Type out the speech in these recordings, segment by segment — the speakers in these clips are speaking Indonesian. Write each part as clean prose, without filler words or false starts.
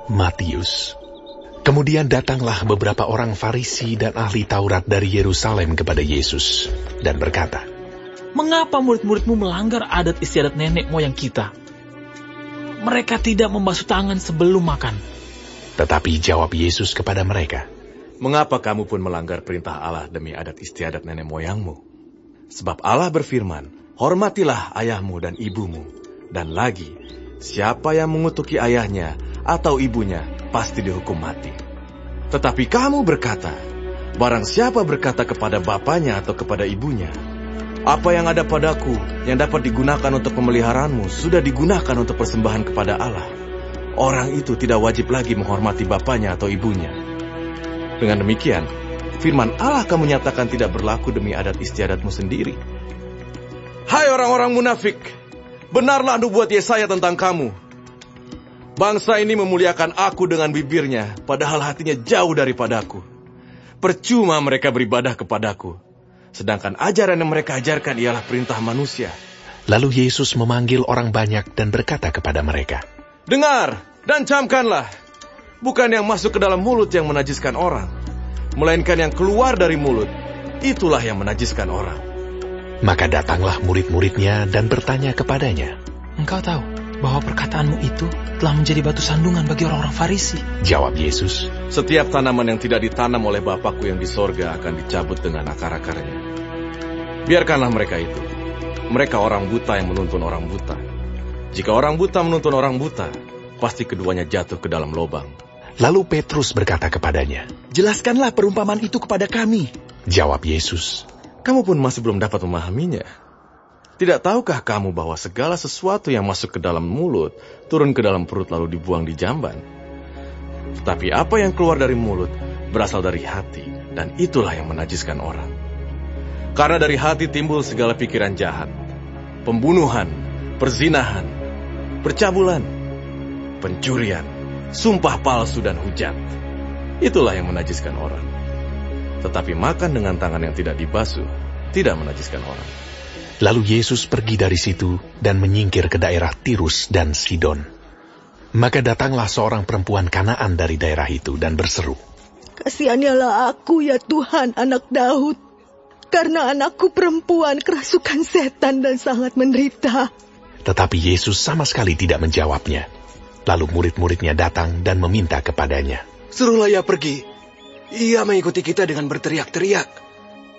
Matius. Kemudian datanglah beberapa orang Farisi dan ahli Taurat dari Yerusalem kepada Yesus dan berkata, "Mengapa murid-muridmu melanggar adat istiadat nenek moyang kita? Mereka tidak membasuh tangan sebelum makan." Tetapi jawab Yesus kepada mereka, "Mengapa kamu pun melanggar perintah Allah demi adat istiadat nenek moyangmu? Sebab Allah berfirman, hormatilah ayahmu dan ibumu. Dan lagi, siapa yang mengutuki ayahnya atau ibunya pasti dihukum mati. Tetapi kamu berkata, barang siapa berkata kepada bapanya atau kepada ibunya, apa yang ada padaku yang dapat digunakan untuk pemeliharaanmu sudah digunakan untuk persembahan kepada Allah. Orang itu tidak wajib lagi menghormati bapanya atau ibunya. Dengan demikian, firman Allah kamu nyatakan tidak berlaku demi adat istiadatmu sendiri. Hai orang-orang munafik, benarlah nubuat Yesaya tentang kamu. Bangsa ini memuliakan aku dengan bibirnya, padahal hatinya jauh daripadaku. Percuma mereka beribadah kepadaku, sedangkan ajaran yang mereka ajarkan ialah perintah manusia." Lalu Yesus memanggil orang banyak dan berkata kepada mereka, "Dengar dan camkanlah, bukan yang masuk ke dalam mulut yang menajiskan orang, melainkan yang keluar dari mulut, itulah yang menajiskan orang." Maka datanglah murid-muridnya dan bertanya kepadanya, "Engkau tahu bahwa perkataanmu itu telah menjadi batu sandungan bagi orang-orang Farisi?" Jawab Yesus, "Setiap tanaman yang tidak ditanam oleh Bapakku yang di sorga akan dicabut dengan akar-akarnya. Biarkanlah mereka itu. Mereka orang buta yang menuntun orang buta. Jika orang buta menuntun orang buta, pasti keduanya jatuh ke dalam lubang." Lalu Petrus berkata kepadanya, "Jelaskanlah perumpamaan itu kepada kami." Jawab Yesus, "Kamu pun masih belum dapat memahaminya. Tidak tahukah kamu bahwa segala sesuatu yang masuk ke dalam mulut, turun ke dalam perut lalu dibuang di jamban? Tetapi apa yang keluar dari mulut, berasal dari hati, dan itulah yang menajiskan orang. Karena dari hati timbul segala pikiran jahat, pembunuhan, perzinahan, percabulan, pencurian, sumpah palsu dan hujat. Itulah yang menajiskan orang. Tetapi makan dengan tangan yang tidak dibasuh, tidak menajiskan orang." Lalu Yesus pergi dari situ dan menyingkir ke daerah Tirus dan Sidon. Maka datanglah seorang perempuan Kanaan dari daerah itu dan berseru, "Kasihanilah aku ya Tuhan, anak Daud, karena anakku perempuan kerasukan setan dan sangat menderita." Tetapi Yesus sama sekali tidak menjawabnya. Lalu murid-muridnya datang dan meminta kepadanya, "Suruhlah ia pergi. Ia mengikuti kita dengan berteriak-teriak."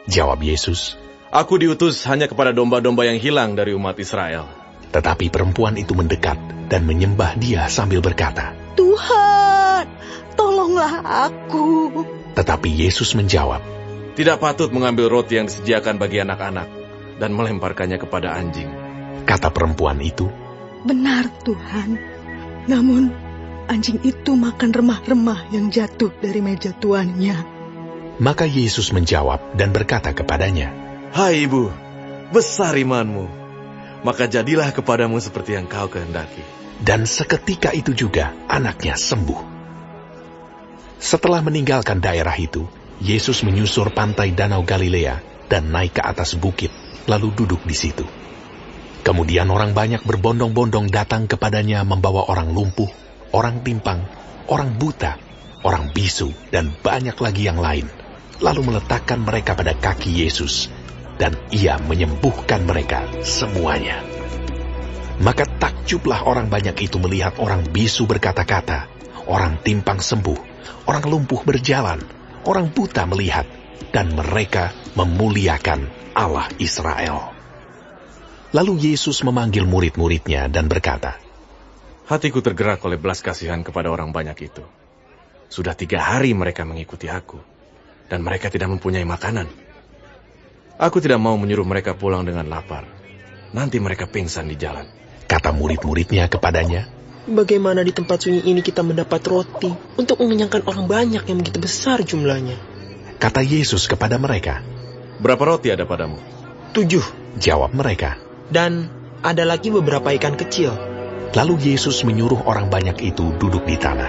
Jawab Yesus, "Aku diutus hanya kepada domba-domba yang hilang dari umat Israel." Tetapi perempuan itu mendekat dan menyembah Dia sambil berkata, "Tuhan, tolonglah aku." Tetapi Yesus menjawab, "Tidak patut mengambil roti yang disediakan bagi anak-anak dan melemparkannya kepada anjing." Kata perempuan itu, "Benar Tuhan, namun anjing itu makan remah-remah yang jatuh dari meja tuannya." Maka Yesus menjawab dan berkata kepadanya, "Hai ibu, besar imanmu, maka jadilah kepadamu seperti yang kau kehendaki." Dan seketika itu juga anaknya sembuh. Setelah meninggalkan daerah itu, Yesus menyusur pantai Danau Galilea dan naik ke atas bukit, lalu duduk di situ. Kemudian orang banyak berbondong-bondong datang kepadanya membawa orang lumpuh, orang timpang, orang buta, orang bisu, dan banyak lagi yang lain, lalu meletakkan mereka pada kaki Yesus, dan Ia menyembuhkan mereka semuanya. Maka takjublah orang banyak itu melihat orang bisu berkata-kata, orang timpang sembuh, orang lumpuh berjalan, orang buta melihat, dan mereka memuliakan Allah Israel. Lalu Yesus memanggil murid-muridnya dan berkata, "Hatiku tergerak oleh belas kasihan kepada orang banyak itu. Sudah 3 hari mereka mengikuti aku, dan mereka tidak mempunyai makanan. Aku tidak mau menyuruh mereka pulang dengan lapar. Nanti mereka pingsan di jalan." Kata murid-muridnya kepadanya, "Bagaimana di tempat sunyi ini kita mendapat roti untuk mengenyangkan orang banyak yang begitu besar jumlahnya?" Kata Yesus kepada mereka, "Berapa roti ada padamu?" 7. Jawab mereka. Dan ada lagi beberapa ikan kecil. Lalu Yesus menyuruh orang banyak itu duduk di tanah.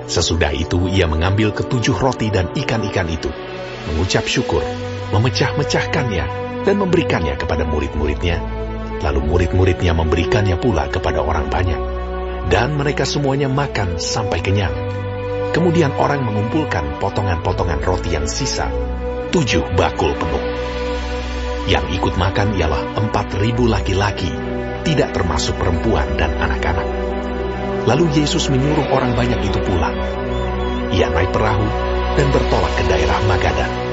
Sesudah itu Ia mengambil ke-7 roti dan ikan-ikan itu, mengucap syukur, memecah-mecahkannya, dan memberikannya kepada murid-muridnya. Lalu murid-muridnya memberikannya pula kepada orang banyak. Dan mereka semuanya makan sampai kenyang. Kemudian orang mengumpulkan potongan-potongan roti yang sisa, 7 bakul penuh. Yang ikut makan ialah 4.000 laki-laki, tidak termasuk perempuan dan anak-anak. Lalu Yesus menyuruh orang banyak itu pulang. Ia naik perahu dan bertolak ke daerah Magadan.